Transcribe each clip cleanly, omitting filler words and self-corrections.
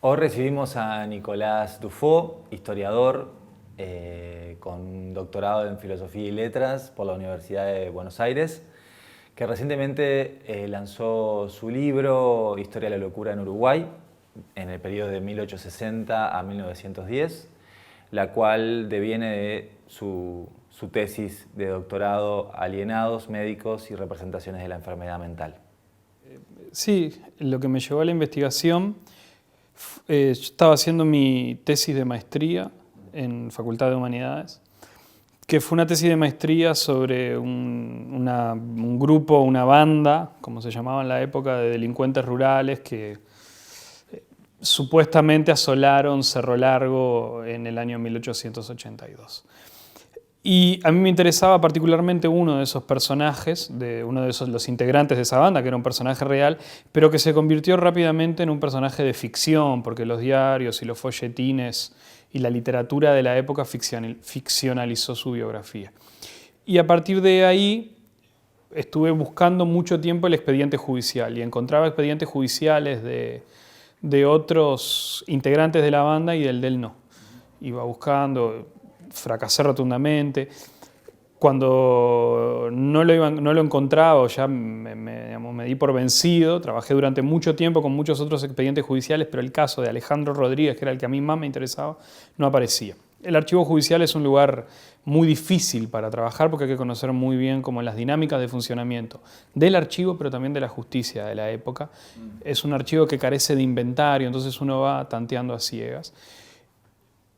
Hoy recibimos a Nicolás Dufaux, historiador, con doctorado en Filosofía y Letras por la Universidad de Buenos Aires, que recientemente lanzó su libro Historia de la locura en Uruguay, en el periodo de 1860 a 1910, la cual deviene de su tesis de doctorado Alienados, médicos y representaciones de la enfermedad mental. Sí, lo que me llevó a la investigación, yo estaba haciendo mi tesis de maestría en Facultad de Humanidades, que fue una tesis de maestría sobre un grupo, una banda, como se llamaba en la época, de delincuentes rurales que supuestamente asolaron Cerro Largo en el año 1882. Y a mí me interesaba particularmente uno de esos personajes, uno de los integrantes de esa banda, que era un personaje real, pero que se convirtió rápidamente en un personaje de ficción, porque los diarios y los folletines y la literatura de la época ficcionalizó su biografía. Y a partir de ahí estuve buscando mucho tiempo el expediente judicial y encontraba expedientes judiciales de otros integrantes de la banda y del de él no. Iba buscando, fracasé rotundamente. Cuando no lo encontraba, ya me di por vencido. Trabajé durante mucho tiempo con muchos otros expedientes judiciales, pero el caso de Alejandro Rodríguez, que era el que a mí más me interesaba, no aparecía. El archivo judicial es un lugar muy difícil para trabajar porque hay que conocer muy bien como las dinámicas de funcionamiento del archivo, pero también de la justicia de la época. Es un archivo que carece de inventario, entonces uno va tanteando a ciegas.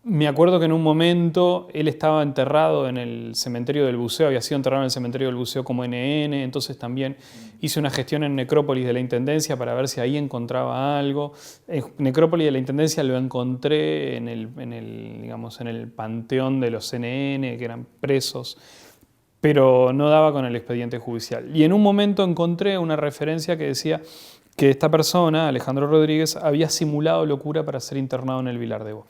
Me acuerdo que en un momento él estaba enterrado en el cementerio del Buceo, había sido enterrado en el cementerio del Buceo como NN, entonces también hice una gestión en Necrópolis de la Intendencia para ver si ahí encontraba algo. En Necrópolis de la Intendencia lo encontré en el panteón de los NN, que eran presos, pero no daba con el expediente judicial. Y en un momento encontré una referencia que decía que esta persona, Alejandro Rodríguez, había simulado locura para ser internado en el Vilar de Bo,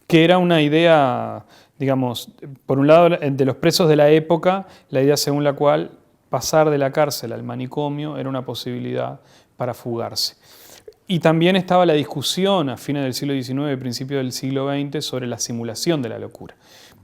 que era una idea, digamos, por un lado de los presos de la época, la idea según la cual pasar de la cárcel al manicomio era una posibilidad para fugarse. Y también estaba la discusión a fines del siglo XIX y principios del siglo XX sobre la simulación de la locura,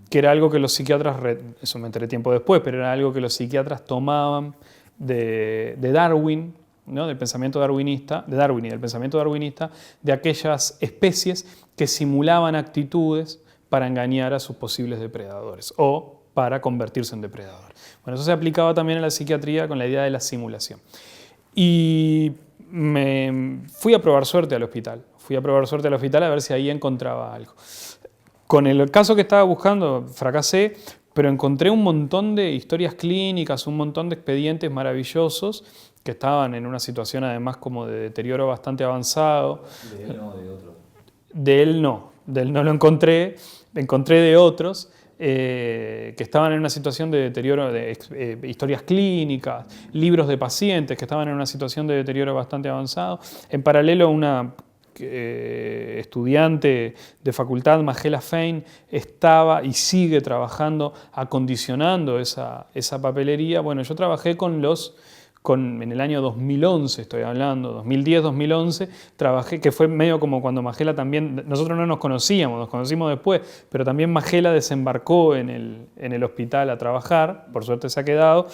que era algo que los psiquiatras, eso me enteré tiempo después, pero era algo que los psiquiatras tomaban de Darwin, ¿no? Del pensamiento darwinista, de Darwin y del pensamiento darwinista, de aquellas especies que simulaban actitudes para engañar a sus posibles depredadores o para convertirse en depredador. Bueno, eso se aplicaba también a la psiquiatría con la idea de la simulación. Y me fui a probar suerte al hospital. Fui a probar suerte al hospital a ver si ahí encontraba algo. Con el caso que estaba buscando fracasé, pero encontré un montón de historias clínicas, un montón de expedientes maravillosos que estaban en una situación además como de deterioro bastante avanzado. ¿De él no, de otro? De él no lo encontré de otros que estaban en una situación de deterioro, de historias clínicas, libros de pacientes que estaban en una situación de deterioro bastante avanzado. En paralelo, una estudiante de facultad, Magela Fein, estaba y sigue trabajando acondicionando esa papelería. Bueno, yo trabajé en el año 2011, estoy hablando, 2010-2011, trabajé, que fue medio como cuando Magela también, nosotros no nos conocíamos, nos conocimos después, pero también Magela desembarcó en el hospital a trabajar, por suerte se ha quedado,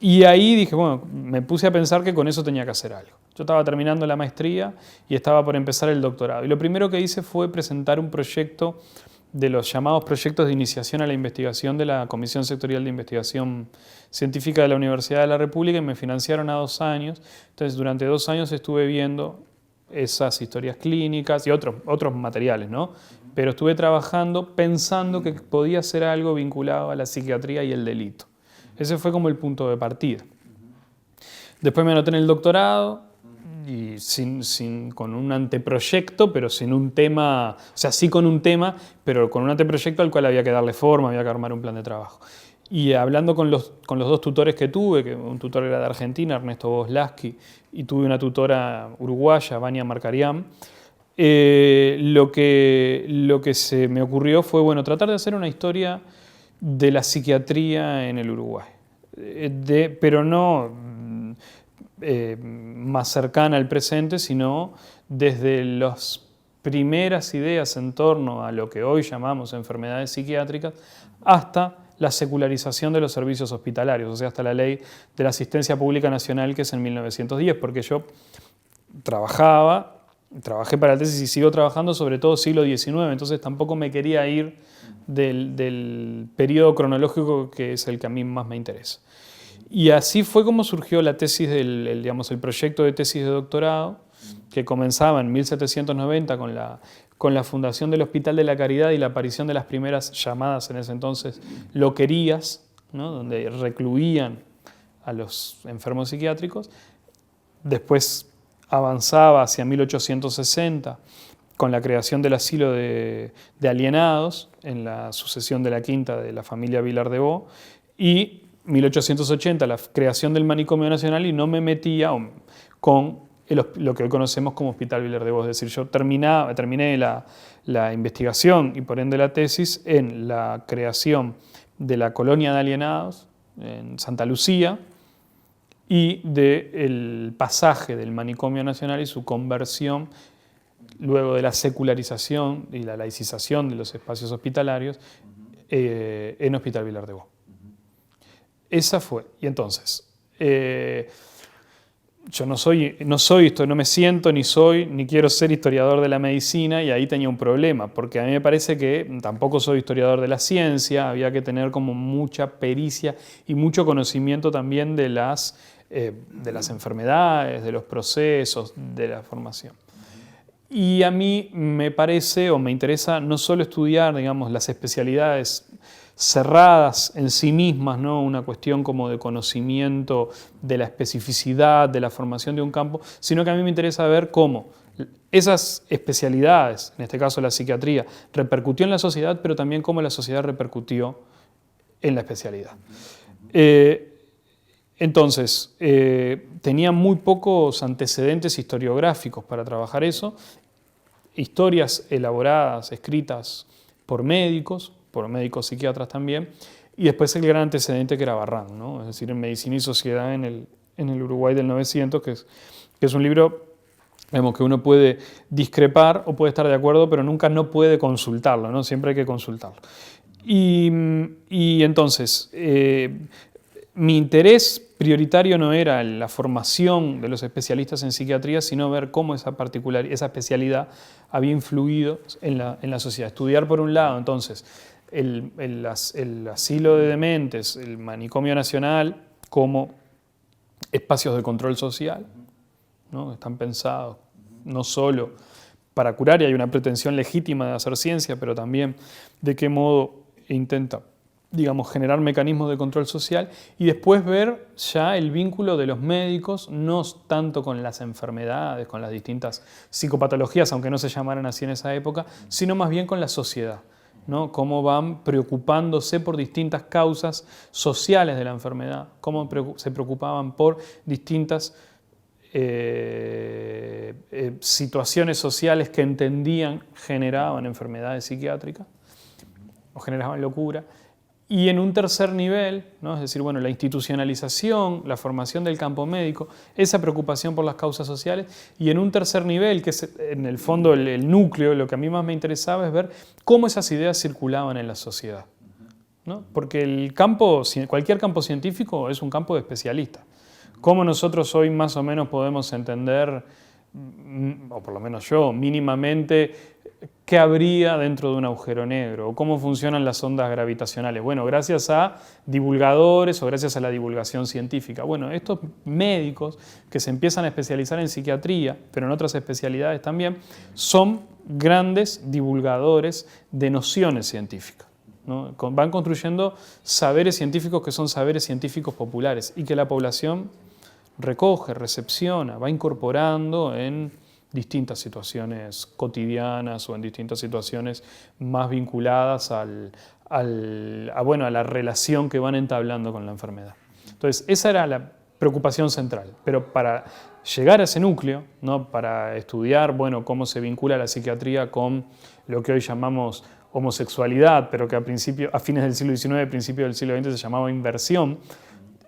y ahí dije, bueno, me puse a pensar que con eso tenía que hacer algo. Yo estaba terminando la maestría y estaba por empezar el doctorado, y lo primero que hice fue presentar un proyecto de los llamados proyectos de iniciación a la investigación de la Comisión Sectorial de Investigación Científica de la Universidad de la República y me financiaron a 2 años. Entonces, durante 2 años estuve viendo esas historias clínicas y otros materiales, ¿no? Pero estuve trabajando pensando que podía ser algo vinculado a la psiquiatría y el delito. Ese fue como el punto de partida. Después me anoté en el doctorado, y con un anteproyecto, pero sin un tema, o sea, sí con un tema, pero con un anteproyecto al cual había que darle forma, había que armar un plan de trabajo. Y hablando con los 2 tutores que tuve, que un tutor era de Argentina, Ernesto Boslaski, y tuve una tutora uruguaya, Vania Marcarián, lo que se me ocurrió fue, bueno, tratar de hacer una historia de la psiquiatría en el Uruguay, pero no más cercana al presente, sino desde los primeras ideas en torno a lo que hoy llamamos enfermedades psiquiátricas, hasta la secularización de los servicios hospitalarios, o sea, hasta la Ley de la Asistencia Pública Nacional, que es en 1910, porque yo trabajé para la tesis y sigo trabajando sobre todo siglo XIX, entonces tampoco me quería ir del periodo cronológico que es el que a mí más me interesa. Y así fue como surgió la tesis, digamos, el proyecto de tesis de doctorado, que comenzaba en 1790 con la fundación del Hospital de la Caridad y la aparición de las primeras llamadas en ese entonces loquerías, ¿no? Donde recluían a los enfermos psiquiátricos. Después avanzaba hacia 1860 con la creación del asilo de alienados en la sucesión de la quinta de la familia Vilar de Bo, y 1880 la creación del Manicomio Nacional, y no me metía con lo que hoy conocemos como Hospital Vilar de Bo. Es decir, yo terminé la investigación y por ende la tesis en la creación de la colonia de alienados en Santa Lucía y del pasaje del Manicomio Nacional y su conversión luego de la secularización y la laicización de los espacios hospitalarios en Hospital Vilar de Bo. Esa fue. Y entonces, yo no me siento, ni quiero ser historiador de la medicina, y ahí tenía un problema, porque a mí me parece que tampoco soy historiador de la ciencia, había que tener como mucha pericia y mucho conocimiento también de las enfermedades, de los procesos, de la formación. Y a mí me parece o me interesa no solo estudiar, digamos, las especialidades cerradas en sí mismas, ¿no? Una cuestión como de conocimiento de la especificidad, de la formación de un campo, sino que a mí me interesa ver cómo esas especialidades, en este caso la psiquiatría, repercutió en la sociedad, pero también cómo la sociedad repercutió en la especialidad. Entonces, tenía muy pocos antecedentes historiográficos para trabajar eso, historias elaboradas, escritas por médicos psiquiatras también, y después el gran antecedente que era Barrán, ¿no? Es decir, en Medicina y Sociedad en el Uruguay del 900, que es un libro, digamos, que uno puede discrepar o puede estar de acuerdo, pero nunca no puede consultarlo, ¿no? Siempre hay que consultarlo. Y entonces, mi interés prioritario no era la formación de los especialistas en psiquiatría, sino ver cómo esa especialidad había influido en la sociedad. Estudiar por un lado, entonces, el asilo de dementes, el Manicomio Nacional, como espacios de control social, ¿no? Están pensados no solo para curar, y hay una pretensión legítima de hacer ciencia, pero también de qué modo intenta, digamos, generar mecanismos de control social, y después ver ya el vínculo de los médicos, no tanto con las enfermedades, con las distintas psicopatologías, aunque no se llamaran así en esa época, sino más bien con la sociedad, ¿no? Cómo van preocupándose por distintas causas sociales de la enfermedad, cómo se preocupaban por distintas situaciones sociales que entendían generaban enfermedades psiquiátricas o generaban locura. Y en un tercer nivel, ¿no? Es decir, bueno, la institucionalización, la formación del campo médico, esa preocupación por las causas sociales, y en un tercer nivel, que es en el fondo el núcleo, lo que a mí más me interesaba es ver cómo esas ideas circulaban en la sociedad, ¿no? Porque cualquier campo científico es un campo de especialistas. Cómo nosotros hoy más o menos podemos entender, o por lo menos yo, mínimamente, qué habría dentro de un agujero negro, o cómo funcionan las ondas gravitacionales. Bueno, gracias a divulgadores o gracias a la divulgación científica. Bueno, estos médicos que se empiezan a especializar en psiquiatría, pero en otras especialidades también, son grandes divulgadores de nociones científicas, ¿no? Van construyendo saberes científicos que son saberes científicos populares y que la población recoge, recepciona, va incorporando en distintas situaciones cotidianas o en distintas situaciones más vinculadas a la relación que van entablando con la enfermedad. Entonces, esa era la preocupación central. Pero para llegar a ese núcleo, ¿no? Para estudiar, bueno, cómo se vincula la psiquiatría con lo que hoy llamamos homosexualidad, pero que a fines del siglo XIX, principios del siglo XX se llamaba inversión,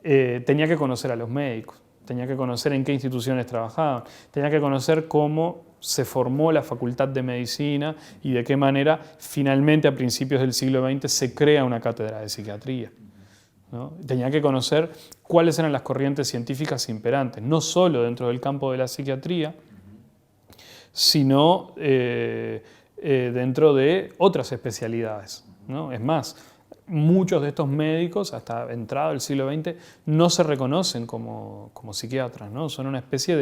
tenía que conocer a los médicos. Tenía que conocer en qué instituciones trabajaban, tenía que conocer cómo se formó la Facultad de Medicina y de qué manera finalmente a principios del siglo XX se crea una cátedra de psiquiatría, ¿no? Tenía que conocer cuáles eran las corrientes científicas imperantes, no solo dentro del campo de la psiquiatría, sino dentro de otras especialidades, ¿no? Es más, muchos de estos médicos, hasta entrado el siglo XX, no se reconocen como psiquiatras, ¿no? Son una especie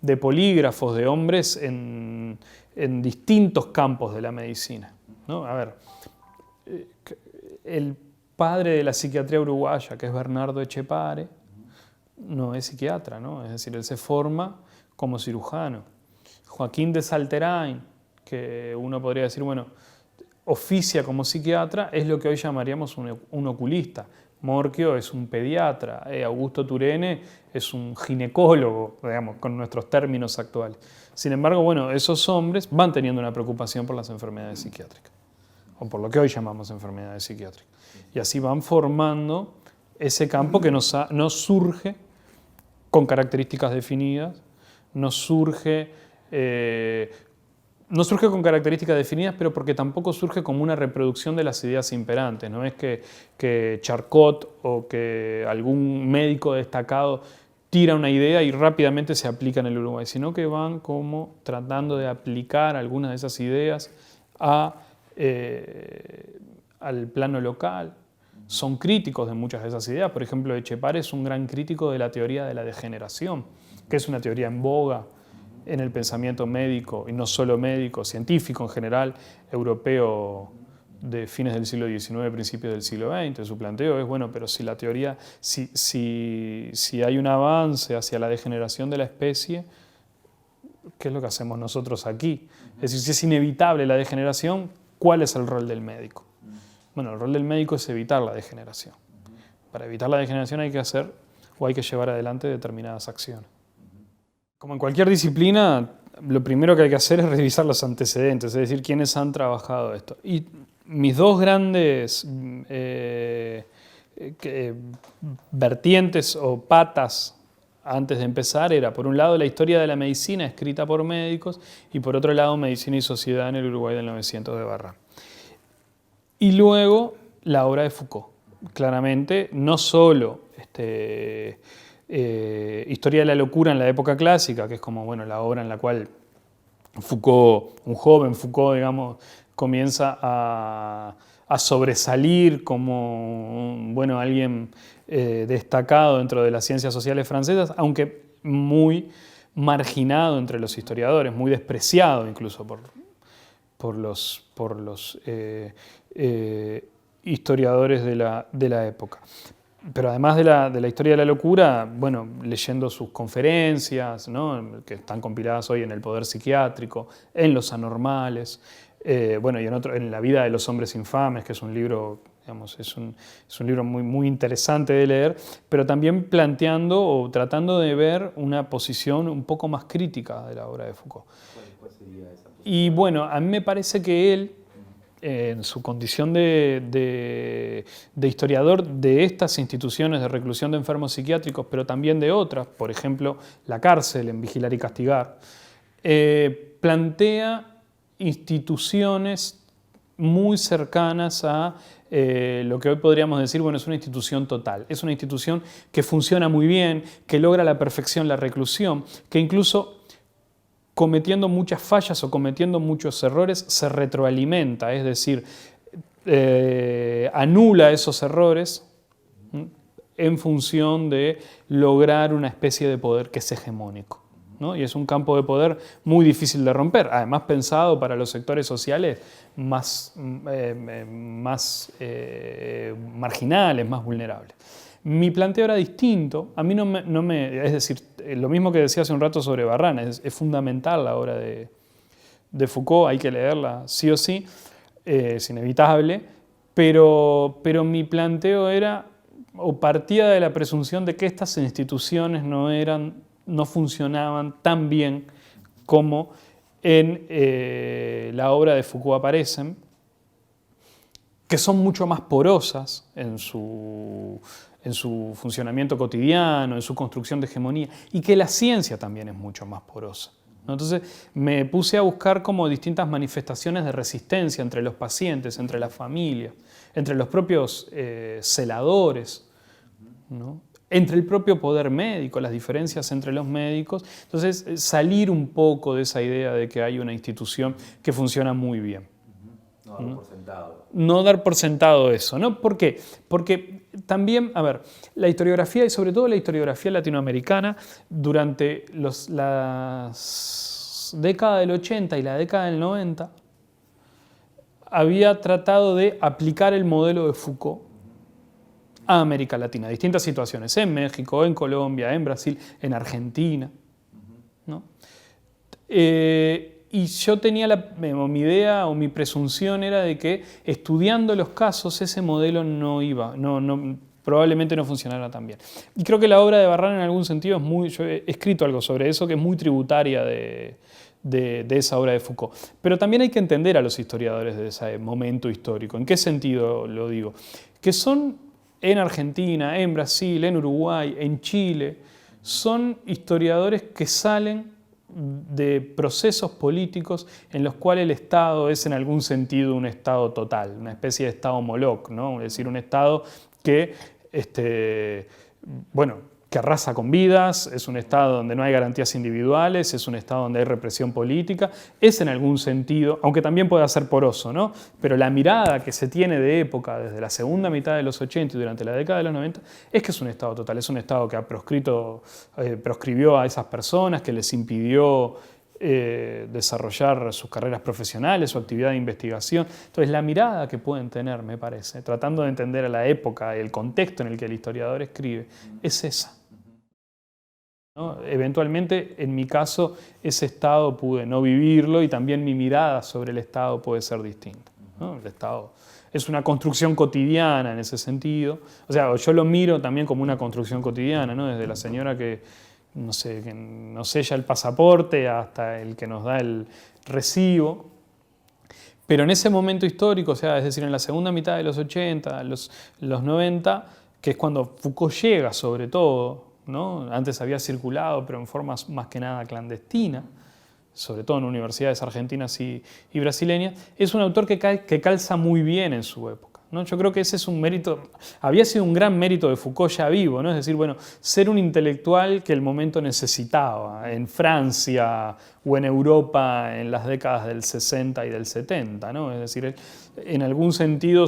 de polígrafos, de hombres en distintos campos de la medicina, ¿no? A ver, el padre de la psiquiatría uruguaya, que es Bernardo Etchepare, no es psiquiatra, ¿no? Es decir, él se forma como cirujano. Joaquín de Salterain, que uno podría decir, bueno, oficia como psiquiatra, es lo que hoy llamaríamos un oculista. Morchio es un pediatra, Augusto Turene es un ginecólogo, digamos, con nuestros términos actuales. Sin embargo, bueno, esos hombres van teniendo una preocupación por las enfermedades psiquiátricas, o por lo que hoy llamamos enfermedades psiquiátricas. Y así van formando ese campo que no surge con características definidas, no surge con características definidas, pero porque tampoco surge como una reproducción de las ideas imperantes. No es que Charcot o que algún médico destacado tira una idea y rápidamente se aplica en el Uruguay, sino que van como tratando de aplicar algunas de esas ideas al plano local. Son críticos de muchas de esas ideas. Por ejemplo, Etchepare es un gran crítico de la teoría de la degeneración, que es una teoría en boga en el pensamiento médico, y no solo médico, científico en general, europeo de fines del siglo XIX, principios del siglo XX. Su planteo es, bueno, pero si la teoría, si hay un avance hacia la degeneración de la especie, ¿qué es lo que hacemos nosotros aquí? Es decir, si es inevitable la degeneración, ¿cuál es el rol del médico? Bueno, el rol del médico es evitar la degeneración. Para evitar la degeneración hay que llevar adelante determinadas acciones. Como en cualquier disciplina, lo primero que hay que hacer es revisar los antecedentes, es decir, quiénes han trabajado esto. Y mis dos grandes vertientes o patas antes de empezar era, por un lado, la historia de la medicina escrita por médicos y, por otro lado, Medicina y Sociedad en el Uruguay del 900 de Barrán. Y luego, la obra de Foucault. Claramente, no solo Historia de la locura en la época clásica, que es como, bueno, la obra en la cual Foucault, un joven Foucault, digamos, comienza a sobresalir como, bueno, alguien destacado dentro de las ciencias sociales francesas, aunque muy marginado entre los historiadores, muy despreciado incluso por los historiadores de la época. Pero además de la historia de la locura, bueno, leyendo sus conferencias, ¿no?, que están compiladas hoy en El Poder Psiquiátrico, en Los Anormales, bueno, y en La Vida de los Hombres Infames, que es un libro, digamos, es un libro muy, muy interesante de leer, pero también planteando o tratando de ver una posición un poco más crítica de la obra de Foucault. ¿Cuál sería esa posición? Y bueno, a mí me parece que él, en su condición de historiador de estas instituciones de reclusión de enfermos psiquiátricos, pero también de otras, por ejemplo, la cárcel en Vigilar y Castigar, plantea instituciones muy cercanas a lo que hoy podríamos decir, bueno, es una institución total. Es una institución que funciona muy bien, que logra a la perfección la reclusión, que incluso cometiendo muchas fallas o cometiendo muchos errores, se retroalimenta, es decir, anula esos errores en función de lograr una especie de poder que es hegemónico, ¿no? Y es un campo de poder muy difícil de romper, además pensado para los sectores sociales más marginales, más vulnerables. Mi planteo era distinto, a mí es decir, lo mismo que decía hace un rato sobre Barrán, es fundamental la obra de Foucault, hay que leerla sí o sí, es inevitable, pero mi planteo era, o partía de la presunción de que estas instituciones no funcionaban tan bien como en la obra de Foucault aparecen, que son mucho más porosas en su funcionamiento cotidiano, en su construcción de hegemonía, y que la ciencia también es mucho más porosa, Entonces me puse a buscar como distintas manifestaciones de resistencia entre los pacientes, entre las familias, entre los propios celadores, ¿no? Entre el propio poder médico, las diferencias entre los médicos. Entonces salir un poco de esa idea de que hay una institución que funciona muy bien. No dar por sentado. No dar por sentado eso, ¿no? ¿Por qué? Porque también, a ver, la historiografía y sobre todo la historiografía latinoamericana durante las décadas del 80 y la década del 90 había tratado de aplicar el modelo de Foucault a América Latina, distintas situaciones, en México, en Colombia, en Brasil, en Argentina, ¿no? Y yo tenía mi idea o mi presunción era de que estudiando los casos ese modelo probablemente no funcionara tan bien. Y creo que la obra de Barrán en algún sentido yo he escrito algo sobre eso que es muy tributaria de esa obra de Foucault. Pero también hay que entender a los historiadores de ese momento histórico. ¿En qué sentido lo digo? Que son en Argentina, en Brasil, en Uruguay, en Chile, son historiadores que salen de procesos políticos en los cuales el Estado es en algún sentido un Estado total, una especie de Estado Moloch, ¿no? Es decir, un Estado que, que arrasa con vidas, es un Estado donde no hay garantías individuales, es un Estado donde hay represión política, es en algún sentido, aunque también pueda ser poroso, ¿no? Pero la mirada que se tiene de época desde la segunda mitad de los 80 y durante la década de los 90 es que es un Estado total, es un Estado que ha proscribió a esas personas, que les impidió desarrollar sus carreras profesionales, su actividad de investigación. Entonces la mirada que pueden tener, me parece, tratando de entender a la época, el contexto en el que el historiador escribe, es esa. ¿No? Eventualmente, en mi caso, ese Estado pude no vivirlo y también mi mirada sobre el Estado puede ser distinta, ¿no? El Estado es una construcción cotidiana en ese sentido. O sea, yo lo miro también como una construcción cotidiana, ¿no? Desde la señora que nos sella el pasaporte hasta el que nos da el recibo. Pero en ese momento histórico, o sea, es decir, en la segunda mitad de los 80, los 90, que es cuando Foucault llega sobre todo, ¿no? Antes había circulado, pero en forma más que nada clandestina, sobre todo en universidades argentinas y brasileñas, es un autor que calza muy bien en su época, ¿no? Yo creo que ese es un mérito, había sido un gran mérito de Foucault ya vivo, ¿no? Es decir, bueno, ser un intelectual que el momento necesitaba, en Francia o en Europa en las décadas del 60 y del 70, ¿no? Es decir, en algún sentido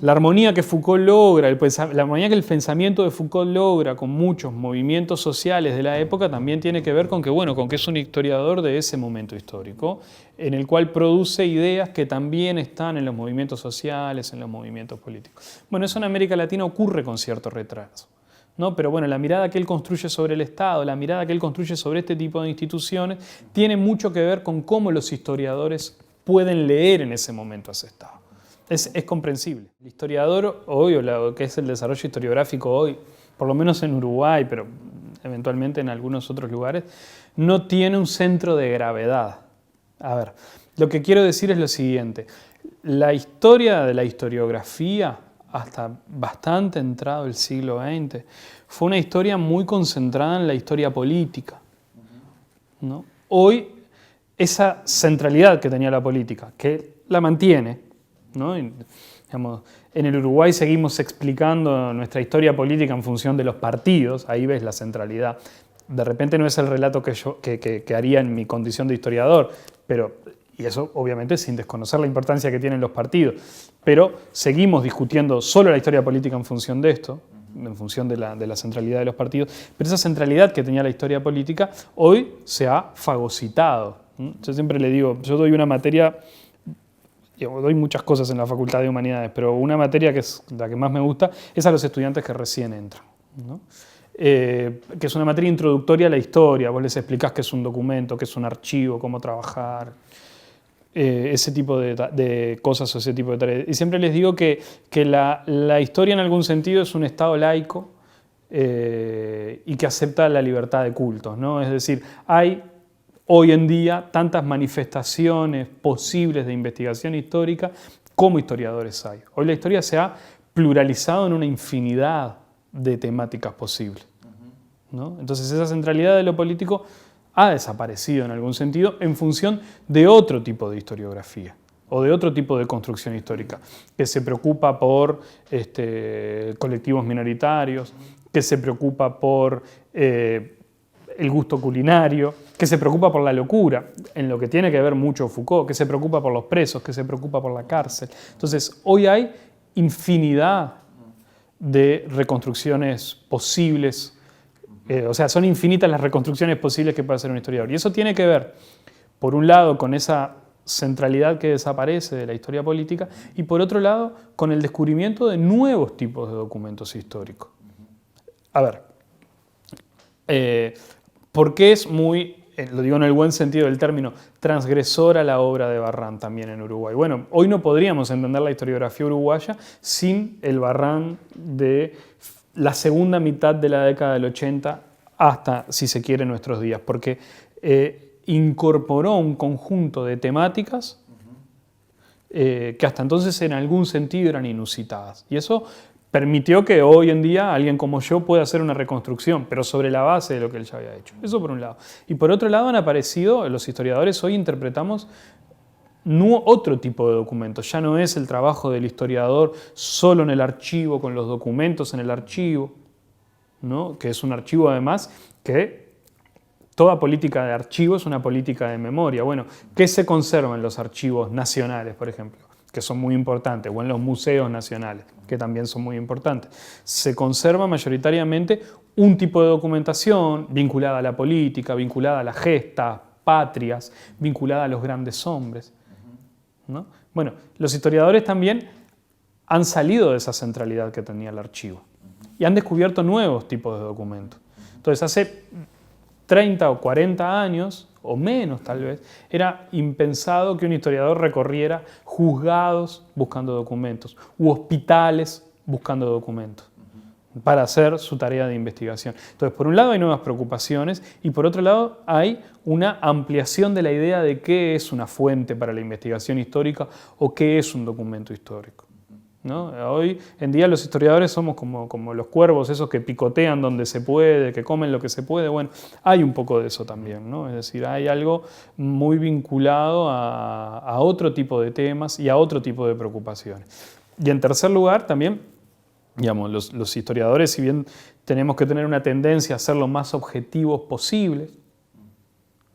la armonía que Foucault logra, la armonía que el pensamiento de Foucault logra con muchos movimientos sociales de la época también tiene que ver con que es un historiador de ese momento histórico, en el cual produce ideas que también están en los movimientos sociales, en los movimientos políticos. Bueno, eso en América Latina ocurre con cierto retraso, ¿no? Pero bueno, la mirada que él construye sobre el Estado, la mirada que él construye sobre este tipo de instituciones, tiene mucho que ver con cómo los historiadores pueden leer en ese momento a ese Estado. Es comprensible. El historiador hoy, o lo que es el desarrollo historiográfico hoy, por lo menos en Uruguay, pero eventualmente en algunos otros lugares, no tiene un centro de gravedad. A ver, lo que quiero decir es lo siguiente. La historia de la historiografía, hasta bastante entrado el siglo XX, fue una historia muy concentrada en la historia política, ¿no? Hoy, esa centralidad que tenía la política, que la mantiene, ¿no? Digamos, en el Uruguay seguimos explicando nuestra historia política en función de los partidos, ahí ves la centralidad. De repente no es el relato que haría en mi condición de historiador, y eso obviamente sin desconocer la importancia que tienen los partidos, pero seguimos discutiendo solo la historia política en función de esto, en función de la centralidad de los partidos, pero esa centralidad que tenía la historia política hoy se ha fagocitado. Yo siempre le digo, yo doy una materia... Doy muchas cosas en la Facultad de Humanidades, pero una materia que es la que más me gusta es a los estudiantes que recién entran, ¿no? Que es una materia introductoria a la historia. Vos les explicás qué es un documento, qué es un archivo, cómo trabajar, ese tipo de cosas o ese tipo de tareas. Y siempre les digo que la historia en algún sentido es un Estado laico y que acepta la libertad de cultos, ¿no? Es decir, hay hoy en día tantas manifestaciones posibles de investigación histórica como historiadores hay. Hoy la historia se ha pluralizado en una infinidad de temáticas posibles, ¿no? Entonces esa centralidad de lo político ha desaparecido en algún sentido en función de otro tipo de historiografía o de otro tipo de construcción histórica, que se preocupa por colectivos minoritarios, que se preocupa por el gusto culinario, que se preocupa por la locura, en lo que tiene que ver mucho Foucault, que se preocupa por los presos, que se preocupa por la cárcel. Entonces, hoy hay infinidad de reconstrucciones posibles, o sea, son infinitas las reconstrucciones posibles que puede hacer un historiador. Y eso tiene que ver, por un lado, con esa centralidad que desaparece de la historia política y, por otro lado, con el descubrimiento de nuevos tipos de documentos históricos. A ver, ¿por qué es muy, lo digo en el buen sentido del término, transgresora la obra de Barrán también en Uruguay? Bueno, hoy no podríamos entender la historiografía uruguaya sin el Barrán de la segunda mitad de la década del 80 hasta, si se quiere, nuestros días, porque incorporó un conjunto de temáticas que hasta entonces en algún sentido eran inusitadas. Y eso permitió que hoy en día alguien como yo pueda hacer una reconstrucción, pero sobre la base de lo que él ya había hecho. Eso por un lado. Y por otro lado han aparecido, los historiadores hoy interpretamos otro tipo de documentos. Ya no es el trabajo del historiador solo en el archivo, con los documentos en el archivo, ¿no? Que es un archivo además que toda política de archivo es una política de memoria. Bueno, ¿qué se conserva en los archivos nacionales, por ejemplo? Que son muy importantes, o en los museos nacionales, que también son muy importantes. Se conserva mayoritariamente un tipo de documentación vinculada a la política, vinculada a las gestas patrias, vinculada a los grandes hombres, ¿no? Bueno, los historiadores también han salido de esa centralidad que tenía el archivo y han descubierto nuevos tipos de documentos. Entonces, hace 30 o 40 años, o menos tal vez, era impensado que un historiador recorriera juzgados buscando documentos u hospitales buscando documentos para hacer su tarea de investigación. Entonces, por un lado hay nuevas preocupaciones y por otro lado hay una ampliación de la idea de qué es una fuente para la investigación histórica o qué es un documento histórico, ¿no? Hoy en día los historiadores somos como los cuervos, esos que picotean donde se puede, que comen lo que se puede. Bueno, hay un poco de eso también, ¿no? Es decir, hay algo muy vinculado a otro tipo de temas y a otro tipo de preocupaciones. Y en tercer lugar también, digamos, los historiadores, si bien tenemos que tener una tendencia a ser lo más objetivos posibles,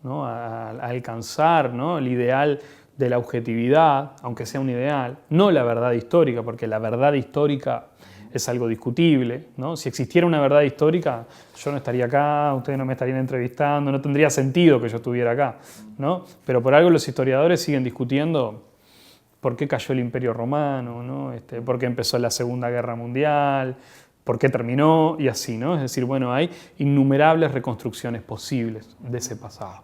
¿no? a alcanzar, ¿no? el ideal de la objetividad, aunque sea un ideal, no la verdad histórica, porque la verdad histórica es algo discutible, ¿no? Si existiera una verdad histórica, yo no estaría acá, ustedes no me estarían entrevistando, no tendría sentido que yo estuviera acá, ¿no? Pero por algo los historiadores siguen discutiendo por qué cayó el Imperio Romano, ¿no? Por qué empezó la Segunda Guerra Mundial, por qué terminó y así, ¿no? Es decir, bueno, hay innumerables reconstrucciones posibles de ese pasado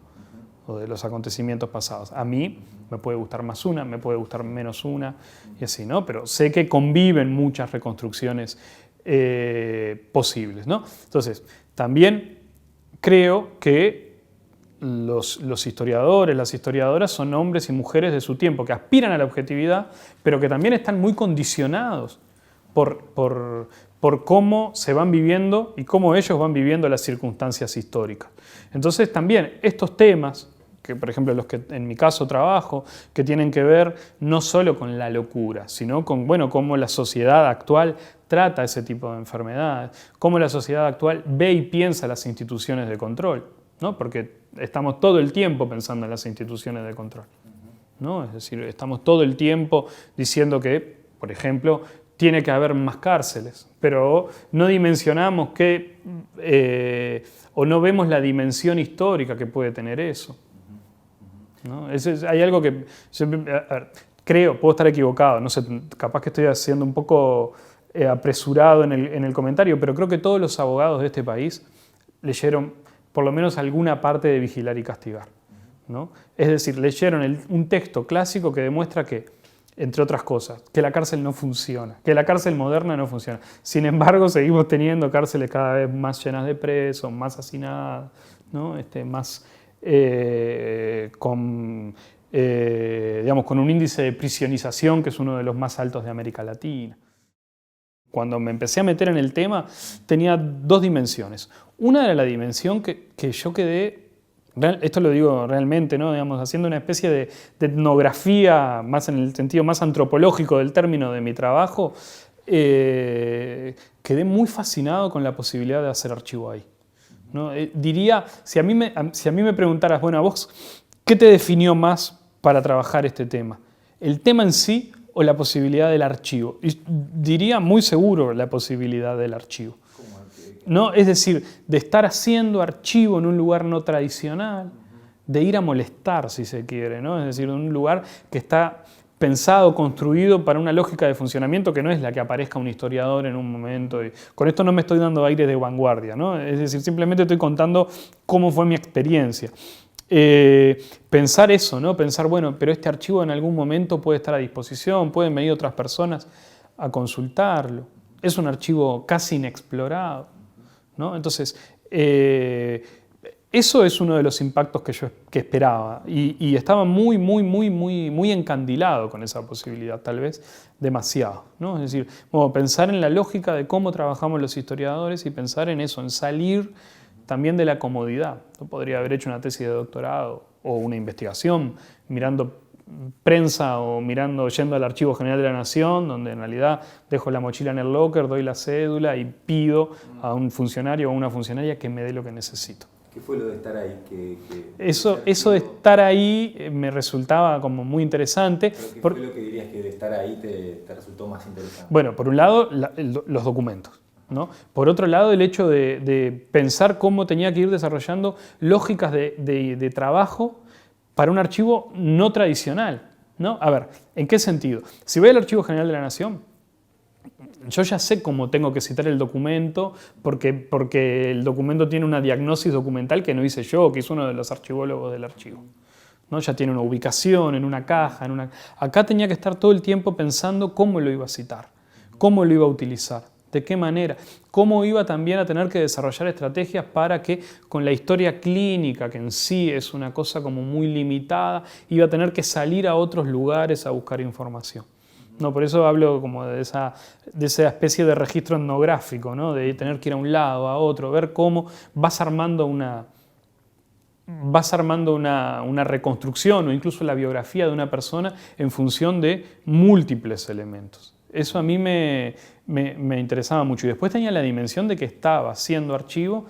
o de los acontecimientos pasados. A mí me puede gustar más una, me puede gustar menos una y así, ¿no? Pero sé que conviven muchas reconstrucciones posibles, ¿no? Entonces, también creo que los historiadores, las historiadoras son hombres y mujeres de su tiempo que aspiran a la objetividad, pero que también están muy condicionados por cómo se van viviendo y cómo ellos van viviendo las circunstancias históricas. Entonces también estos temas, que por ejemplo los que en mi caso trabajo, que tienen que ver no solo con la locura, sino con, bueno, cómo la sociedad actual trata ese tipo de enfermedades, cómo la sociedad actual ve y piensa las instituciones de control, ¿no? Porque estamos todo el tiempo pensando en las instituciones de control, ¿no? Es decir, estamos todo el tiempo diciendo que, por ejemplo, tiene que haber más cárceles, pero no dimensionamos o no vemos la dimensión histórica que puede tener eso, ¿no? Hay algo que creo, puedo estar equivocado, no sé, capaz que estoy siendo un poco apresurado en el comentario, pero creo que todos los abogados de este país leyeron por lo menos alguna parte de Vigilar y Castigar, ¿no? Es decir, leyeron un texto clásico que demuestra que, entre otras cosas, que la cárcel no funciona, que la cárcel moderna no funciona. Sin embargo, seguimos teniendo cárceles cada vez más llenas de presos, más hacinadas, ¿no? Más con un índice de prisionización que es uno de los más altos de América Latina. cuando me empecé a meter en el tema, tenía dos dimensiones. Una era la dimensión que yo quedé, esto lo digo realmente, ¿no? Digamos, haciendo una especie de etnografía, más en el sentido más antropológico del término de mi trabajo, quedé muy fascinado con la posibilidad de hacer archivo ahí, ¿no? Diría, si a mí me preguntaras, bueno, a vos, ¿qué te definió más para trabajar este tema? ¿El tema en sí o la posibilidad del archivo? Y diría muy seguro la posibilidad del archivo, ¿no? Es decir, de estar haciendo archivo en un lugar no tradicional, de ir a molestar, si se quiere, ¿no? Es decir, un lugar que está pensado, construido para una lógica de funcionamiento que no es la que aparezca un historiador en un momento. Y con esto no me estoy dando aires de vanguardia, ¿no? Es decir, simplemente estoy contando cómo fue mi experiencia. Pensar eso, ¿no? Pensar, bueno, pero este archivo en algún momento puede estar a disposición, pueden venir otras personas a consultarlo. Es un archivo casi inexplorado, ¿no? Entonces, eso es uno de los impactos que esperaba y estaba muy encandilado con esa posibilidad, tal vez demasiado, ¿no? Es decir, bueno, pensar en la lógica de cómo trabajamos los historiadores y pensar en eso, en salir también de la comodidad. Yo podría haber hecho una tesis de doctorado o una investigación mirando prensa o yendo al Archivo General de la Nación, donde en realidad dejo la mochila en el locker, doy la cédula y pido a un funcionario o a una funcionaria que me dé lo que necesito. ¿Qué fue lo de estar ahí? Eso de estar ahí me resultaba como muy interesante. ¿Pero qué fue lo que dirías que de estar ahí te resultó más interesante? Bueno, por un lado, los documentos, ¿no? Por otro lado, el hecho de pensar cómo tenía que ir desarrollando lógicas de trabajo para un archivo no tradicional, ¿no? A ver, ¿en qué sentido? Si voy al Archivo General de la Nación, yo ya sé cómo tengo que citar el documento porque el documento tiene una diagnosis documental que no hice yo, que hizo uno de los archivólogos del archivo, ¿no? Ya tiene una ubicación en una caja. Acá tenía que estar todo el tiempo pensando cómo lo iba a citar, cómo lo iba a utilizar, de qué manera, cómo iba también a tener que desarrollar estrategias para que con la historia clínica, que en sí es una cosa como muy limitada, iba a tener que salir a otros lugares a buscar información. No, por eso hablo como de esa especie de registro etnográfico, ¿no? De tener que ir a un lado, a otro, ver cómo vas armando una reconstrucción o incluso la biografía de una persona en función de múltiples elementos. Eso a mí me interesaba mucho. Y después tenía la dimensión de que estaba haciendo archivo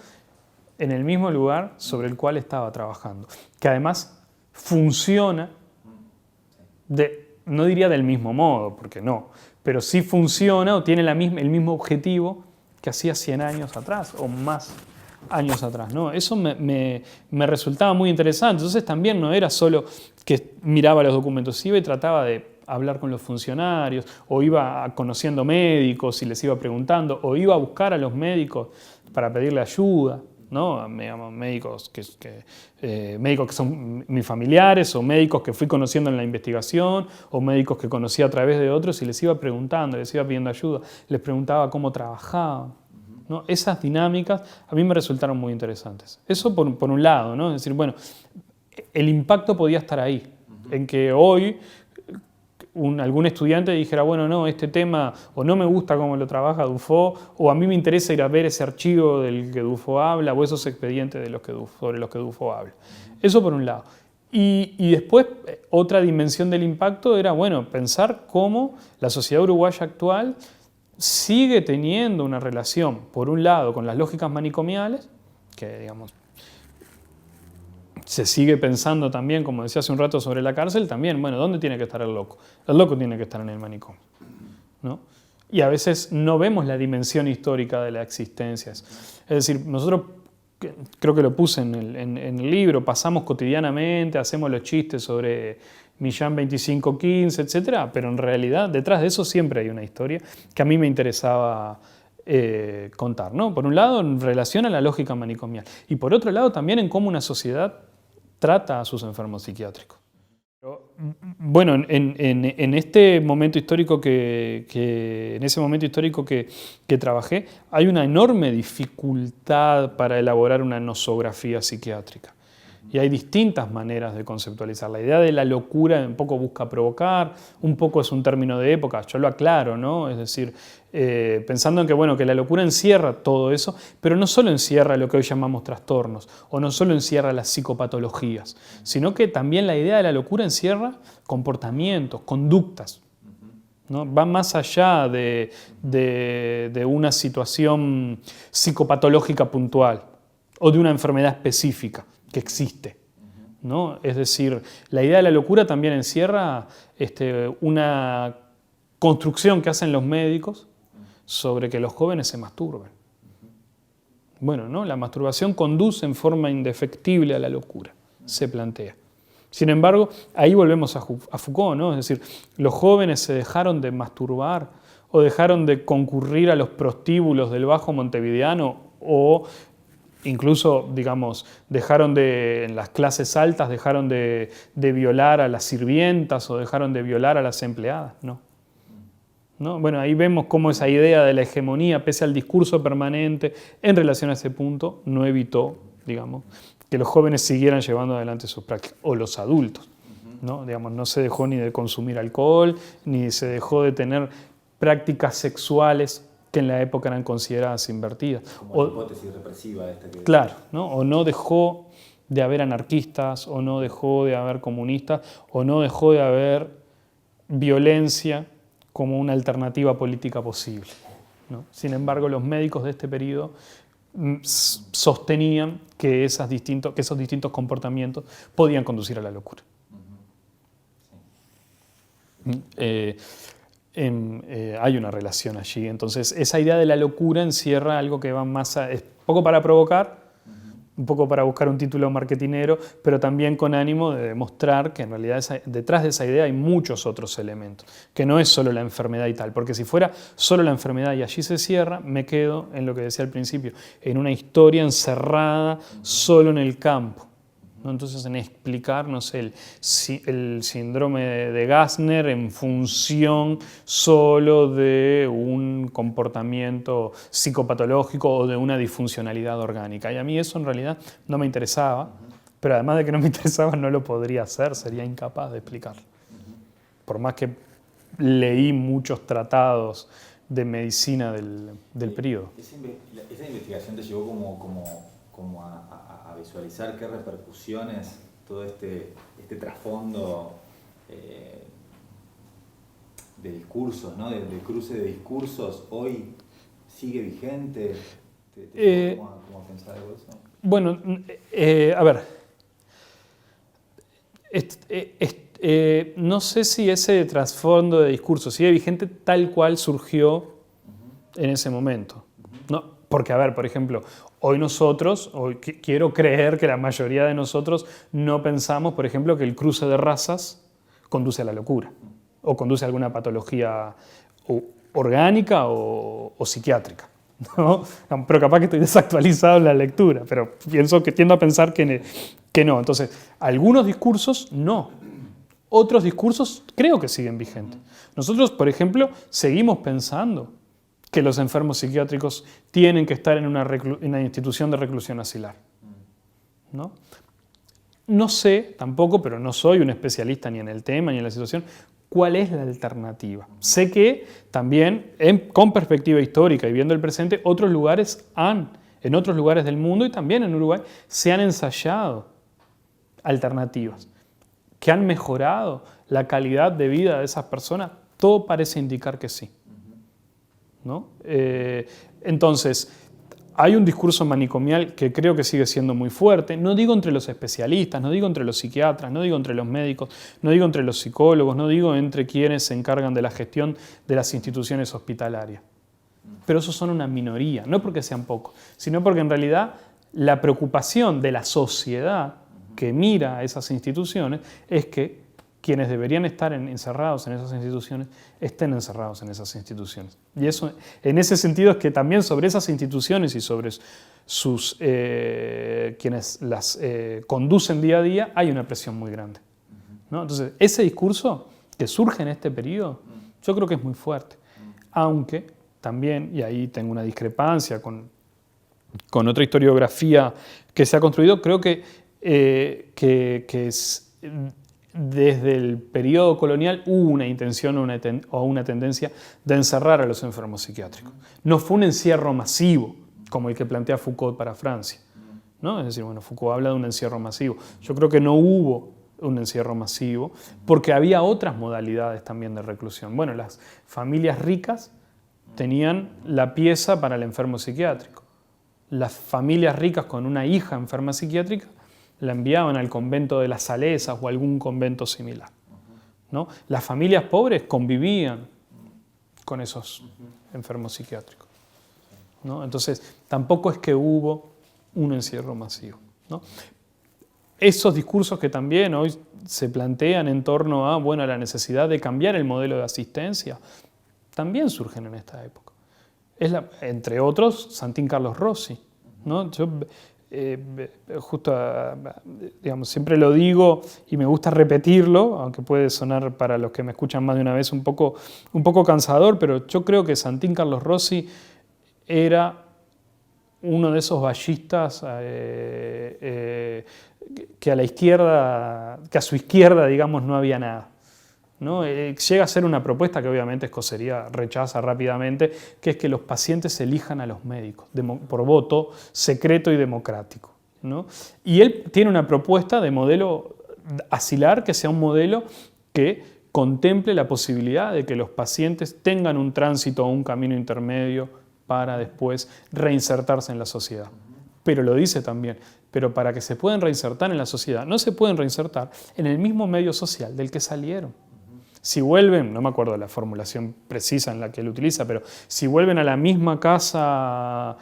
en el mismo lugar sobre el cual estaba trabajando, que además funciona no diría del mismo modo, porque no, pero sí funciona o tiene el mismo objetivo que hacía 100 años atrás o más años atrás, ¿no? Eso me resultaba muy interesante. Entonces también no era solo que miraba los documentos, iba y trataba de hablar con los funcionarios, o iba conociendo médicos y les iba preguntando, o iba a buscar a los médicos para pedirle ayuda, ¿no? Médicos que son mis familiares, o médicos que fui conociendo en la investigación, o médicos que conocí a través de otros y les iba preguntando, les iba pidiendo ayuda, les preguntaba cómo trabajaban, ¿no? Esas dinámicas a mí me resultaron muy interesantes. Eso por un lado, ¿no? Es decir, bueno, el impacto podía estar ahí, en que hoy algún estudiante dijera, bueno, no, este tema o no me gusta cómo lo trabaja Dufaux, o a mí me interesa ir a ver ese archivo del que Dufaux habla, o esos expedientes sobre los que Dufaux habla. Eso por un lado. Y después, otra dimensión del impacto era, bueno, pensar cómo la sociedad uruguaya actual sigue teniendo una relación, por un lado, con las lógicas manicomiales, que, digamos, se sigue pensando también, como decía hace un rato, sobre la cárcel, también, bueno, ¿dónde tiene que estar el loco? El loco tiene que estar en el manicomio, ¿no? Y a veces no vemos la dimensión histórica de la existencia. Es decir, nosotros, creo que lo puse en el libro, pasamos cotidianamente, hacemos los chistes sobre Millán 2515, etc., pero en realidad detrás de eso siempre hay una historia que a mí me interesaba contar, ¿no? Por un lado, en relación a la lógica manicomial, y por otro lado también en cómo una sociedad trata a sus enfermos psiquiátricos. Bueno, en este momento histórico en ese momento histórico que trabajé, hay una enorme dificultad para elaborar una nosografía psiquiátrica. Y hay distintas maneras de conceptualizar. La idea de la locura un poco busca provocar, un poco es un término de época, yo lo aclaro, ¿no? Es decir, pensando en que, bueno, que la locura encierra todo eso, pero no solo encierra lo que hoy llamamos trastornos, o no solo encierra las psicopatologías, sino que también la idea de la locura encierra comportamientos, conductas, ¿no? Va más allá de una situación psicopatológica puntual o de una enfermedad específica que existe, ¿no? Es decir, la idea de la locura también encierra una construcción que hacen los médicos sobre que los jóvenes se masturben. Bueno, ¿no? La masturbación conduce en forma indefectible a la locura, se plantea. Sin embargo, ahí volvemos a Foucault, ¿no? Es decir, los jóvenes se dejaron de masturbar o dejaron de concurrir a los prostíbulos del Bajo Montevideano o incluso, digamos, en las clases altas dejaron de violar a las sirvientas o dejaron de violar a las empleadas, ¿no? ¿No? Bueno, ahí vemos cómo esa idea de la hegemonía, pese al discurso permanente en relación a ese punto, no evitó, digamos, que los jóvenes siguieran llevando adelante sus prácticas, o los adultos, ¿no? Digamos, no se dejó ni de consumir alcohol, ni se dejó de tener prácticas sexuales que en la época eran consideradas invertidas. Como la hipótesis represiva esta que... Claro, ¿no? O no dejó de haber anarquistas, o no dejó de haber comunistas, o no dejó de haber violencia como una alternativa política posible, ¿no? Sin embargo, los médicos de este periodo sostenían que esos distintos comportamientos podían conducir a la locura. Hay una relación allí. Entonces, esa idea de la locura encierra algo que va más es poco para provocar, un poco para buscar un título marketinero, pero también con ánimo de demostrar que en realidad detrás de esa idea hay muchos otros elementos, que no es solo la enfermedad y tal, porque si fuera solo la enfermedad y allí se cierra, me quedo en lo que decía al principio, en una historia encerrada solo en el campo, ¿no? Entonces, en explicar, no sé, el síndrome de Gassner en función solo de un comportamiento psicopatológico o de una disfuncionalidad orgánica. Y a mí eso en realidad no me interesaba, pero además de que no me interesaba no lo podría hacer, sería incapaz de explicarlo. Por más que leí muchos tratados de medicina del periodo. Esa investigación te llevó como a visualizar qué repercusiones todo este trasfondo de discursos, ¿no? de cruce de discursos, hoy sigue vigente. ¿Te llevó a pensar algo de eso? Bueno, a ver, no sé si ese trasfondo de discurso sigue vigente tal cual surgió en ese momento. No, porque, a ver, por ejemplo, hoy quiero creer que la mayoría de nosotros no pensamos, por ejemplo, que el cruce de razas conduce a la locura o conduce a alguna patología orgánica o psiquiátrica, ¿no? Pero capaz que estoy desactualizado en la lectura, pero tiendo a pensar que no. Entonces, algunos discursos no. Otros discursos creo que siguen vigentes. Nosotros, por ejemplo, seguimos pensando que los enfermos psiquiátricos tienen que estar en una institución de reclusión asilar, ¿no? No sé tampoco, pero no soy un especialista ni en el tema ni en la situación, cuál es la alternativa. Sé que también, con perspectiva histórica y viendo el presente, en otros lugares del mundo y también en Uruguay, se han ensayado alternativas que han mejorado la calidad de vida de esas personas. Todo parece indicar que sí, ¿no? Entonces, hay un discurso manicomial que creo que sigue siendo muy fuerte, no digo entre los especialistas, no digo entre los psiquiatras, no digo entre los médicos, no digo entre los psicólogos, no digo entre quienes se encargan de la gestión de las instituciones hospitalarias. Pero esos son una minoría, no porque sean pocos, sino porque en realidad la preocupación de la sociedad que mira a esas instituciones es que quienes deberían estar encerrados en esas instituciones estén encerrados en esas instituciones. Y eso, en ese sentido, es que también sobre esas instituciones y sobre quienes las conducen día a día hay una presión muy grande, ¿no? Entonces, ese discurso que surge en este periodo, yo creo que es muy fuerte. Aunque también, y ahí tengo una discrepancia con otra historiografía que se ha construido, creo que desde el periodo colonial hubo una intención o una tendencia de encerrar a los enfermos psiquiátricos. No fue un encierro masivo, como el que plantea Foucault para Francia, ¿no? Es decir, bueno, Foucault habla de un encierro masivo. Yo creo que no hubo un encierro masivo, porque había otras modalidades también de reclusión. Bueno, las familias ricas tenían la pieza para el enfermo psiquiátrico. Las familias ricas con una hija enferma psiquiátrica la enviaban al convento de las Salesas o algún convento similar, ¿no? Las familias pobres convivían con esos enfermos psiquiátricos, ¿no? Entonces, tampoco es que hubo un encierro masivo, ¿no? Esos discursos que también hoy se plantean en torno a, bueno, a la necesidad de cambiar el modelo de asistencia, también surgen en esta época. Entre otros, Santín Carlos Rossi, ¿no? Yo digamos, siempre lo digo y me gusta repetirlo, aunque puede sonar para los que me escuchan más de una vez un poco cansador, pero yo creo que Santín Carlos Rossi era uno de esos vallistas que a su izquierda, digamos, no había nada, ¿no? Llega a ser una propuesta que obviamente Escocería rechaza rápidamente, que es que los pacientes elijan a los médicos por voto secreto y democrático, ¿no? Y él tiene una propuesta de modelo asilar que sea un modelo que contemple la posibilidad de que los pacientes tengan un tránsito o un camino intermedio para después reinsertarse en la sociedad. Pero lo dice también, pero para que se puedan reinsertar en la sociedad, no se pueden reinsertar en el mismo medio social del que salieron. Si vuelven, no me acuerdo de la formulación precisa en la que él utiliza, pero si vuelven a la misma casa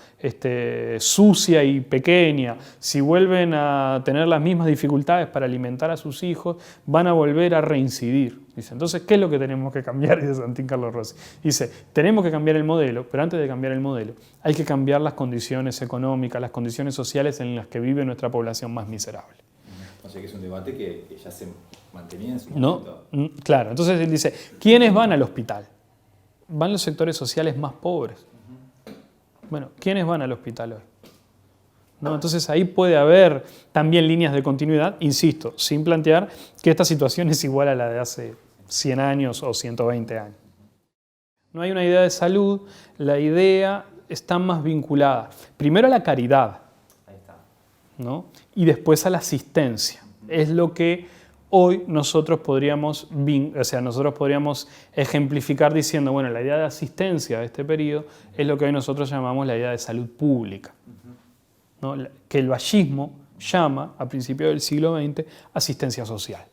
sucia y pequeña, si vuelven a tener las mismas dificultades para alimentar a sus hijos, van a volver a reincidir. Dice, entonces, ¿qué es lo que tenemos que cambiar? Dice Santín Carlos Rossi. Dice, tenemos que cambiar el modelo, pero antes de cambiar el modelo, hay que cambiar las condiciones económicas, las condiciones sociales en las que vive nuestra población más miserable. O sea que es un debate que ya se mantenía en su momento. No, claro, entonces él dice, ¿quiénes van al hospital? Van los sectores sociales más pobres. Bueno, ¿quiénes van al hospital hoy? ¿No? Entonces ahí puede haber también líneas de continuidad, insisto, sin plantear que esta situación es igual a la de hace 100 años o 120 años. No hay una idea de salud, la idea está más vinculada, primero a la caridad, ¿no? Y después a la asistencia. Es lo que hoy nosotros podríamos ejemplificar diciendo, bueno, la idea de asistencia de este periodo es lo que hoy nosotros llamamos la idea de salud pública, ¿no? Que el vallismo llama a principios del siglo XX asistencia social,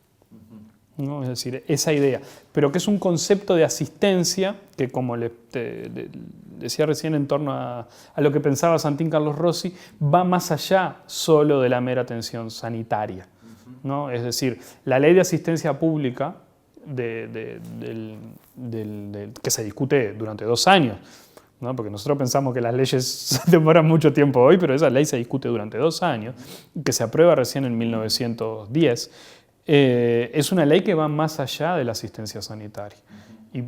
¿no? Es decir, esa idea, pero que es un concepto de asistencia que, como decía recién en torno a lo que pensaba Santín Carlos Rossi, va más allá solo de la mera atención sanitaria, ¿no? Es decir, la ley de asistencia pública que se discute durante 2 años, ¿no? Porque nosotros pensamos que las leyes demoran mucho tiempo hoy, pero esa ley se discute durante 2 años, que se aprueba recién en 1910, es una ley que va más allá de la asistencia sanitaria. Y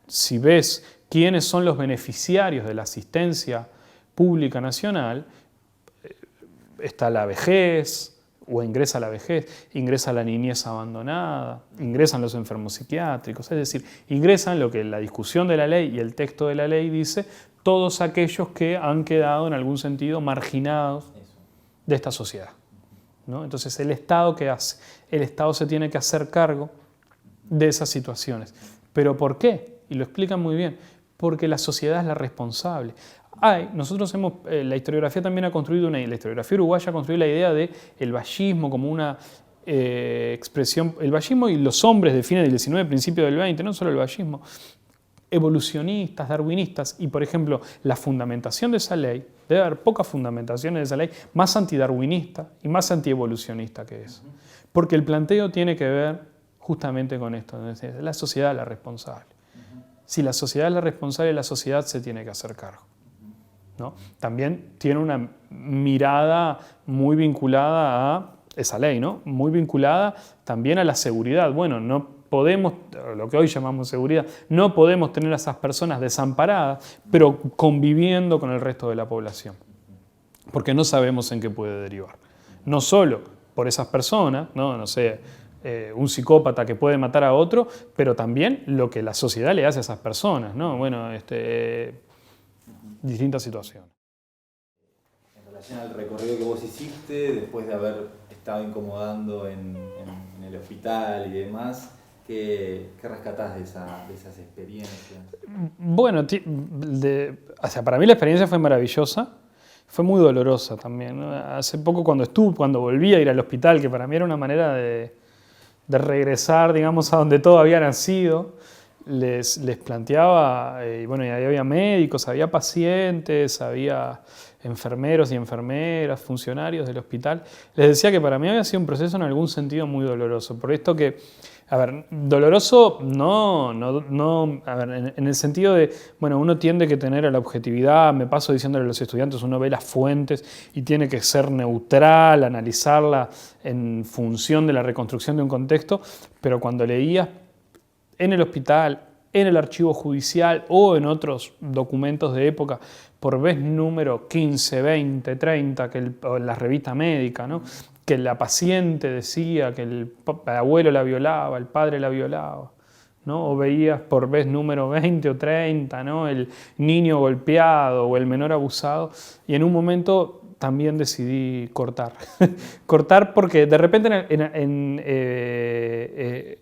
si ves quiénes son los beneficiarios de la asistencia pública nacional, está la vejez, o ingresa la vejez, ingresa la niñez abandonada, ingresan los enfermos psiquiátricos, es decir, ingresan lo que la discusión de la ley y el texto de la ley dice, todos aquellos que han quedado en algún sentido marginados de esta sociedad, ¿no? Entonces, ¿el Estado qué hace? El Estado se tiene que hacer cargo de esas situaciones. ¿Pero por qué? Y lo explican muy bien. Porque la sociedad es la responsable. Nosotros la historiografía también ha construido la historiografía uruguaya ha construido la idea de el vallismo como una expresión, el vallismo y los hombres de fines del XIX, principio del XX, no solo el vallismo, evolucionistas, darwinistas, y por ejemplo, la fundamentación de esa ley, debe haber pocas fundamentaciones de esa ley, más antidarwinista y más antievolucionista que eso. Porque el planteo tiene que ver justamente con esto, la sociedad es la responsable. Si la sociedad es la responsable, la sociedad se tiene que hacer cargo, ¿no? También tiene una mirada muy vinculada a esa ley, ¿no? Muy vinculada también a la seguridad. Bueno, no podemos, lo que hoy llamamos seguridad, no podemos tener a esas personas desamparadas, pero conviviendo con el resto de la población, porque no sabemos en qué puede derivar. no solo por esas personas, no sé, un psicópata que puede matar a otro, pero también lo que la sociedad le hace a esas personas, ¿no? Bueno, distintas situaciones. En relación al recorrido que vos hiciste, después de haber estado incomodando en el hospital y demás, ¿qué rescatás de esas experiencias? Bueno, para mí la experiencia fue maravillosa, fue muy dolorosa también, ¿no? Hace poco cuando volví a ir al hospital, que para mí era una manera de regresar, digamos, a donde todo había nacido, les planteaba, y bueno, y ahí había médicos, había pacientes, había enfermeros y enfermeras, funcionarios del hospital, les decía que para mí había sido un proceso en algún sentido muy doloroso, por esto que, a ver, doloroso a ver, en el sentido de, bueno, uno tiende que tener a la objetividad, me paso diciéndole a los estudiantes, uno ve las fuentes y tiene que ser neutral, analizarla en función de la reconstrucción de un contexto, pero cuando leías en el hospital, en el archivo judicial o en otros documentos de época, por vez número 15, 20, 30, o en la revista médica, ¿no? Que la paciente decía que el abuelo la violaba, el padre la violaba, ¿no? O veías por vez número 20 o 30, ¿no? El niño golpeado o el menor abusado, y en un momento también decidí cortar. Cortar porque de repente,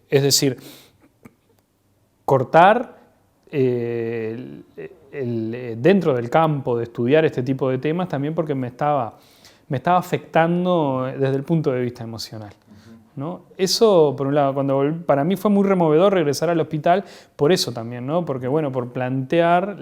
es decir, cortar dentro del campo de estudiar este tipo de temas también porque me estaba afectando desde el punto de vista emocional, ¿no? Eso, por un lado, para mí fue muy removedor regresar al hospital, por eso también, ¿no? Porque, bueno, por plantear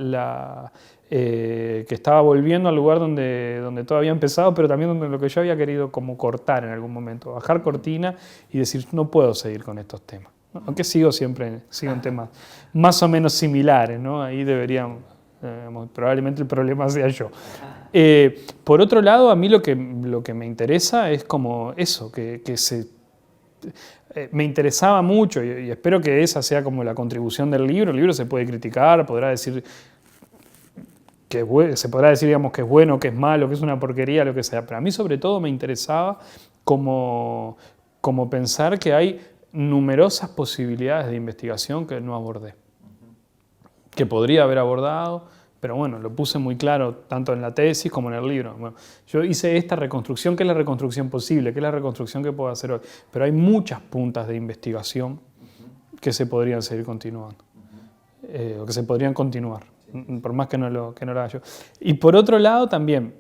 que estaba volviendo al lugar donde todo había empezado, pero también donde lo que yo había querido como cortar en algún momento, bajar cortina y decir, no puedo seguir con estos temas. Aunque sigo en temas más o menos similares, ¿no? Ahí deberíamos, probablemente el problema sea yo. Por otro lado, a mí lo que me interesa es como eso, me interesaba mucho y espero que esa sea como la contribución del libro. El libro se puede criticar, se podrá decir, digamos, que es bueno, que es malo, que es una porquería, lo que sea. Pero a mí sobre todo me interesaba como pensar que hay numerosas posibilidades de investigación que no abordé, que podría haber abordado, pero bueno, lo puse muy claro tanto en la tesis como en el libro. Bueno, yo hice esta reconstrucción, que es la reconstrucción posible, que es la reconstrucción que puedo hacer hoy, pero hay muchas puntas de investigación que se podrían seguir continuando, o que se podrían continuar, por más que no lo haga yo. Y por otro lado también,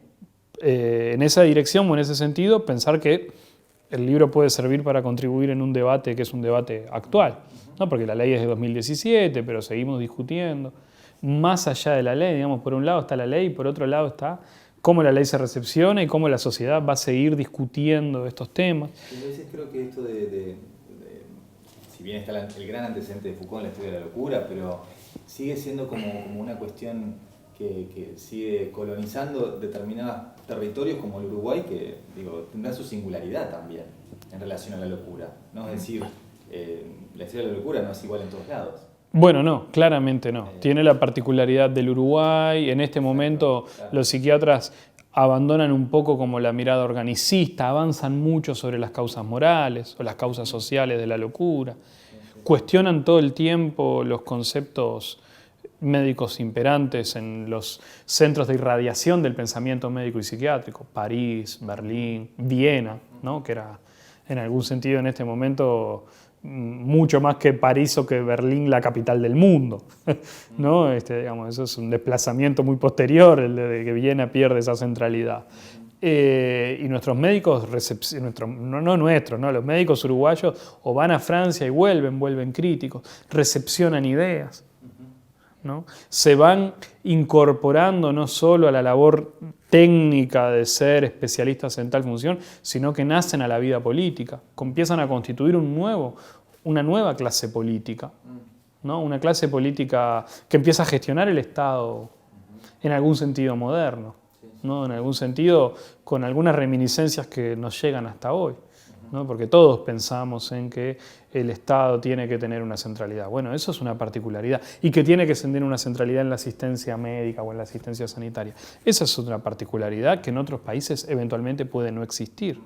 en esa dirección o en ese sentido, pensar que el libro puede servir para contribuir en un debate que es un debate actual, ¿no? Porque la ley es de 2017, pero seguimos discutiendo. Más allá de la ley, digamos, por un lado está la ley y por otro lado está cómo la ley se recepciona y cómo la sociedad va a seguir discutiendo estos temas. A veces creo que esto si bien está el gran antecedente de Foucault en la historia de la locura, pero sigue siendo como una cuestión que sigue colonizando determinados territorios como el Uruguay, que tendrá su singularidad también en relación a la locura, ¿no? Es decir, la historia de la locura no es igual en todos lados. Bueno, no, claramente no. Tiene la particularidad del Uruguay. En este momento los psiquiatras abandonan un poco como la mirada organicista, avanzan mucho sobre las causas morales o las causas sociales de la locura. Cuestionan todo el tiempo los conceptos médicos imperantes en los centros de irradiación del pensamiento médico y psiquiátrico, París, Berlín, Viena, ¿no? Que era en algún sentido en este momento mucho más que París o que Berlín la capital del mundo, ¿no? Digamos, eso es un desplazamiento muy posterior, el de que Viena pierde esa centralidad. Y nuestros médicos, los médicos uruguayos o van a Francia y vuelven críticos, recepcionan ideas, ¿no? Se van incorporando no solo a la labor técnica de ser especialistas en tal función, sino que nacen a la vida política, empiezan a constituir una nueva clase política, ¿no? Una clase política que empieza a gestionar el Estado en algún sentido moderno, ¿no? En algún sentido con algunas reminiscencias que nos llegan hasta hoy, ¿no? Porque todos pensamos en que el Estado tiene que tener una centralidad. Bueno, eso es una particularidad. Y que tiene que tener una centralidad en la asistencia médica o en la asistencia sanitaria. Esa es otra particularidad que en otros países eventualmente puede no existir.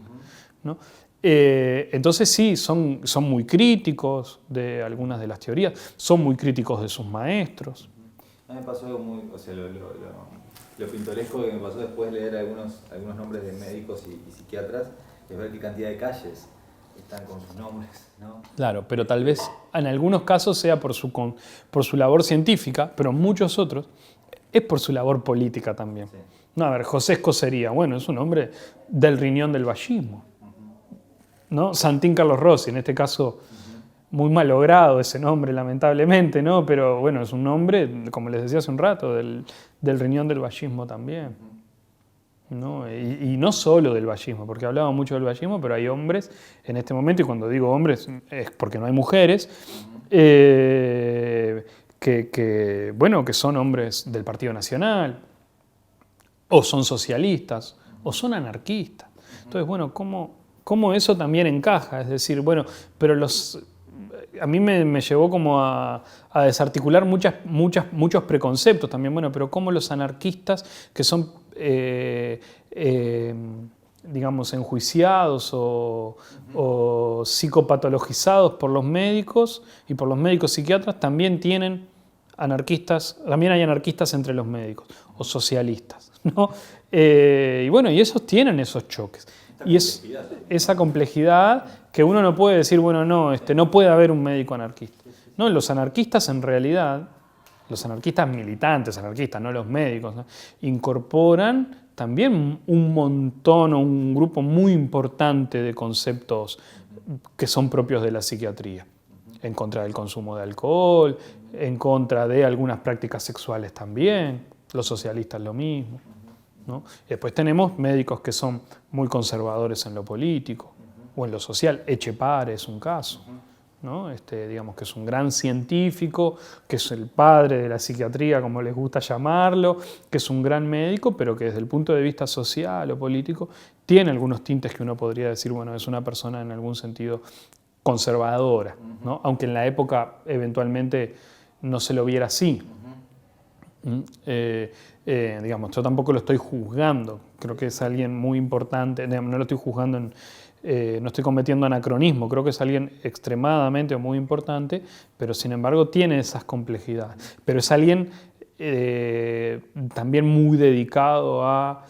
¿no? Entonces sí, son muy críticos de algunas de las teorías, son muy críticos de sus maestros. A mí me pasó algo muy, o sea, lo pintoresco que me pasó después de leer algunos nombres de médicos y psiquiatras, es ver qué cantidad de calles están con sus nombres, ¿no? Claro, pero tal vez en algunos casos sea por su labor científica, pero en muchos otros es por su labor política también. Sí. No, a ver, José Escocería, bueno, es un hombre del riñón del vallismo, ¿no? Santín Carlos Rossi, en este caso muy malogrado ese nombre, lamentablemente, ¿no? Pero bueno, es un nombre, como les decía hace un rato, del riñón del vallismo también, ¿no? Y no solo del vallismo, porque hablaba mucho del vallismo, pero hay hombres en este momento, y cuando digo hombres es porque no hay mujeres, bueno, que son hombres del Partido Nacional, o son socialistas, o son anarquistas. Entonces, bueno, ¿cómo eso también encaja? Es decir, bueno, pero a mí me llevó como a desarticular muchos preconceptos también. Bueno, pero ¿cómo los anarquistas que son, digamos, enjuiciados o psicopatologizados por los médicos y por los médicos psiquiatras también tienen también hay anarquistas entre los médicos o socialistas, ¿no? Y bueno, y esos tienen esos choques. Y es esa complejidad que uno no puede decir, bueno, no puede haber un médico anarquista. No, los anarquistas en realidad, los anarquistas militantes, anarquistas, no los médicos, ¿no? Incorporan también un montón o un grupo muy importante de conceptos que son propios de la psiquiatría. En contra del consumo de alcohol, en contra de algunas prácticas sexuales también, los socialistas lo mismo, ¿no? Después tenemos médicos que son muy conservadores en lo político o en lo social. Etchepare es un caso, ¿no? Digamos que es un gran científico, que es el padre de la psiquiatría, como les gusta llamarlo, que es un gran médico, pero que desde el punto de vista social o político tiene algunos tintes que uno podría decir, bueno, es una persona en algún sentido conservadora, ¿no? Aunque en la época eventualmente no se lo viera así. Digamos, yo tampoco lo estoy juzgando, creo que es alguien muy importante, no lo estoy juzgando, no estoy cometiendo anacronismo, creo que es alguien extremadamente o muy importante, pero sin embargo tiene esas complejidades. Pero es alguien también muy dedicado a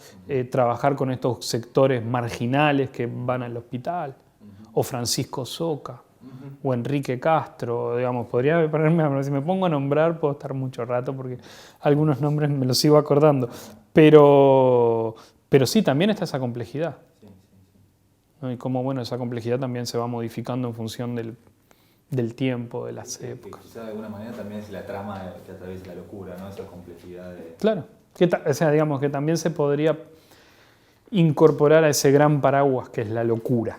trabajar con estos sectores marginales que van al hospital, o Francisco Soca, o Enrique Castro, digamos, podría ponerme, si me pongo a nombrar puedo estar mucho rato porque algunos nombres me los sigo acordando, pero sí, también está esa complejidad, ¿no? Y cómo, bueno, esa complejidad también se va modificando en función del tiempo, de las épocas. Que quizá de alguna manera también es la trama que atraviesa la locura, ¿no? Esa complejidad de... Claro, o sea, digamos que también se podría incorporar a ese gran paraguas que es la locura.